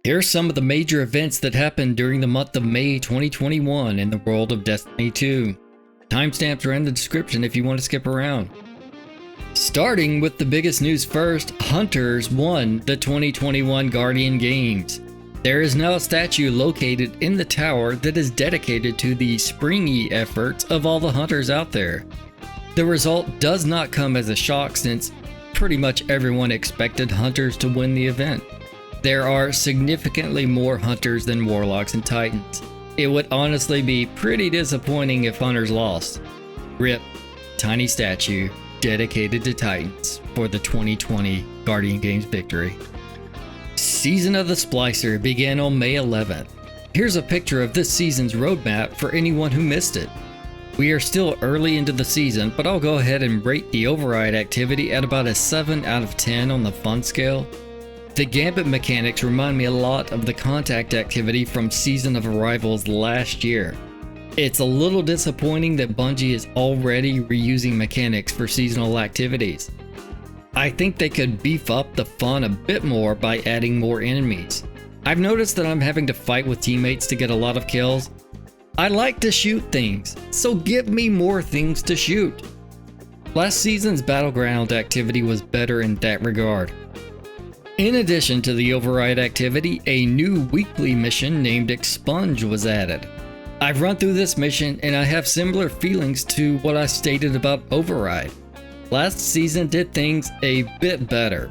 Here's some of the major events that happened during the month of May 2021 in the world of Destiny 2. Timestamps are in the description if you want to skip around. Starting with the biggest news first, Hunters won the 2021 Guardian Games. There is now a statue located in the tower that is dedicated to the springy efforts of all the hunters out there. The result does not come as a shock since pretty much everyone expected Hunters to win the event. There are significantly more Hunters than Warlocks and Titans. It would honestly be pretty disappointing if Hunters lost. RIP, tiny statue dedicated to Titans for the 2020 Guardian Games victory. Season of the Splicer began on May 11th. Here's a picture of this season's roadmap for anyone who missed it. We are still early into the season, but I'll go ahead and rate the override activity at about a 7 out of 10 on the fun scale. The Gambit mechanics remind me a lot of the contact activity from Season of Arrivals last year. It's a little disappointing that Bungie is already reusing mechanics for seasonal activities. I think they could beef up the fun a bit more by adding more enemies. I've noticed that I'm having to fight with teammates to get a lot of kills. I like to shoot things, so give me more things to shoot. Last season's Battleground activity was better in that regard. In addition to the override activity, a new weekly mission named Expunge was added. I've run through this mission and I have similar feelings to what I stated about override. Last season did things a bit better.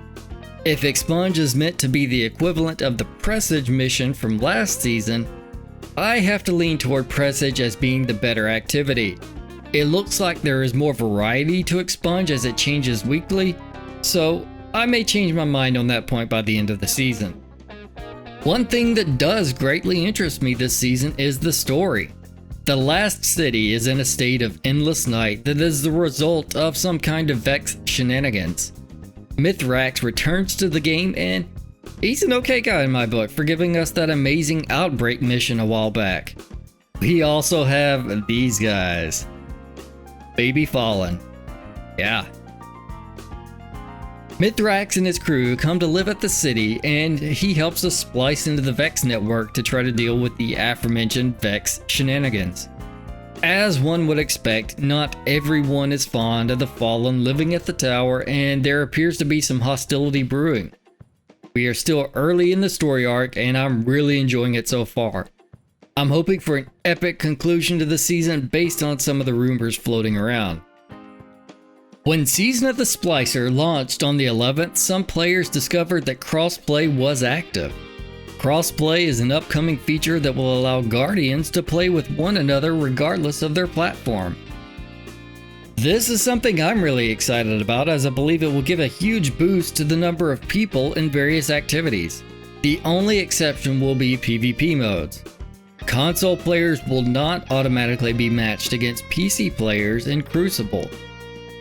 If Expunge is meant to be the equivalent of the Presage mission from last season, I have to lean toward Presage as being the better activity. It looks like there is more variety to Expunge as it changes weekly, so I may change my mind on that point by the end of the season. One thing that does greatly interest me this season is the story. The last city is in a state of endless night that is the result of some kind of Vex Shenanigans. Mithrax returns to the game and he's an okay guy in my book for giving us that amazing Outbreak mission a while back. We also have these guys. Baby Fallen. Yeah. Mithrax and his crew come to live at the city, and he helps us splice into the Vex network to try to deal with the aforementioned Vex Shenanigans. As one would expect, not everyone is fond of the Fallen living at the tower, and there appears to be some hostility brewing. We are still early in the story arc, and I'm really enjoying it so far. I'm hoping for an epic conclusion to the season based on some of the rumors floating around. When Season of the Splicer launched on the 11th, some players discovered that crossplay was active. Crossplay is an upcoming feature that will allow Guardians to play with one another regardless of their platform. This is something I'm really excited about, as I believe it will give a huge boost to the number of people in various activities. The only exception will be PvP modes. Console players will not automatically be matched against PC players in Crucible.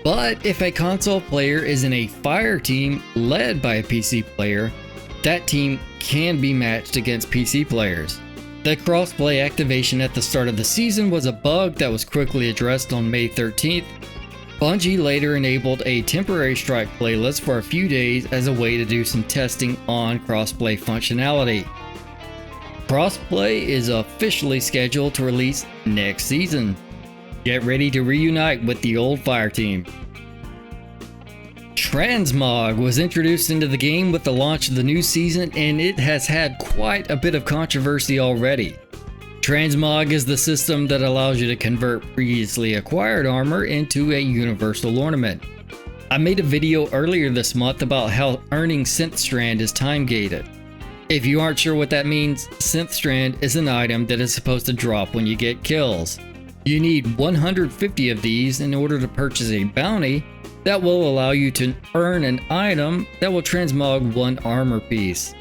But if a console player is in a fire team led by a PC player, that team can be matched against PC players. The crossplay activation at the start of the season was a bug that was quickly addressed on May 13th. Bungie later enabled a temporary strike playlist for a few days as a way to do some testing on crossplay functionality. Crossplay is officially scheduled to release next season. Get ready to reunite with the old fire team. Transmog was introduced into the game with the launch of the new season, and it has had quite a bit of controversy already. Transmog is the system that allows you to convert previously acquired armor into a universal ornament. I made a video earlier this month about how earning Synth Strand is time gated. If you aren't sure what that means, Synth Strand is an item that is supposed to drop when you get kills. You need 150 of these in order to purchase a bounty that will allow you to earn an item that will transmog one armor piece.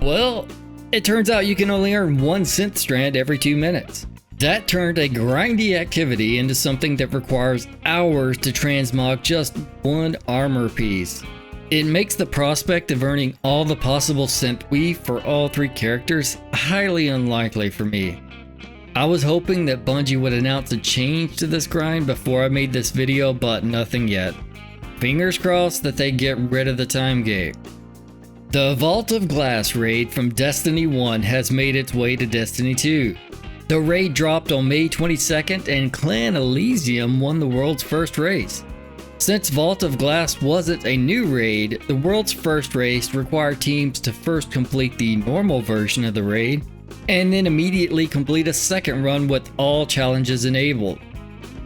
Well, it turns out you can only earn one Synth Strand every 2 minutes. That turned a grindy activity into something that requires hours to transmog just one armor piece. It makes the prospect of earning all the possible synth weave for all 3 characters highly unlikely for me. I was hoping that Bungie would announce a change to this grind before I made this video, but nothing yet. Fingers crossed that they get rid of the time gate. The Vault of Glass raid from Destiny 1 has made its way to Destiny 2. The raid dropped on May 22nd and Clan Elysium won the world's first race. Since Vault of Glass wasn't a new raid, the world's first race required teams to first complete the normal version of the raid, and then immediately complete a second run with all challenges enabled.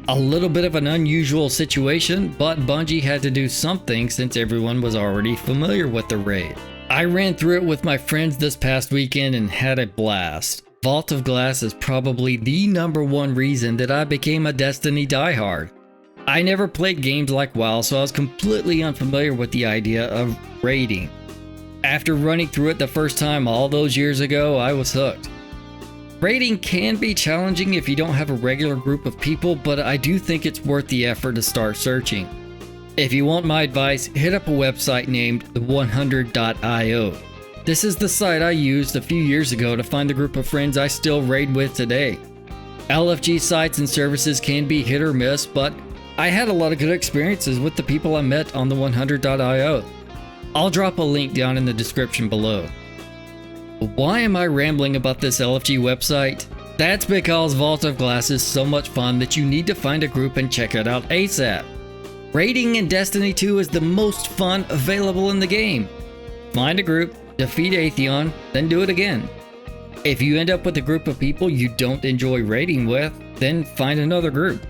A little bit of an unusual situation, but Bungie had to do something since everyone was already familiar with the raid. I ran through it with my friends this past weekend and had a blast. Vault of Glass is probably the #1 reason that I became a Destiny diehard. I never played games like WoW, so I was completely unfamiliar with the idea of raiding. After running through it the first time all those years ago, I was hooked. Raiding can be challenging if you don't have a regular group of people, but I do think it's worth the effort to start searching. If you want my advice, hit up a website named the100.io. This is the site I used a few years ago to find the group of friends I still raid with today. LFG sites and services can be hit or miss, but I had a lot of good experiences with the people I met on the 100.io. I'll drop a link down in the description below. Why am I rambling about this LFG website? That's because Vault of Glass is so much fun that you need to find a group and check it out ASAP. Raiding in Destiny 2 is the most fun available in the game. Find a group, defeat Atheon, then do it again. If you end up with a group of people you don't enjoy raiding with, then find another group.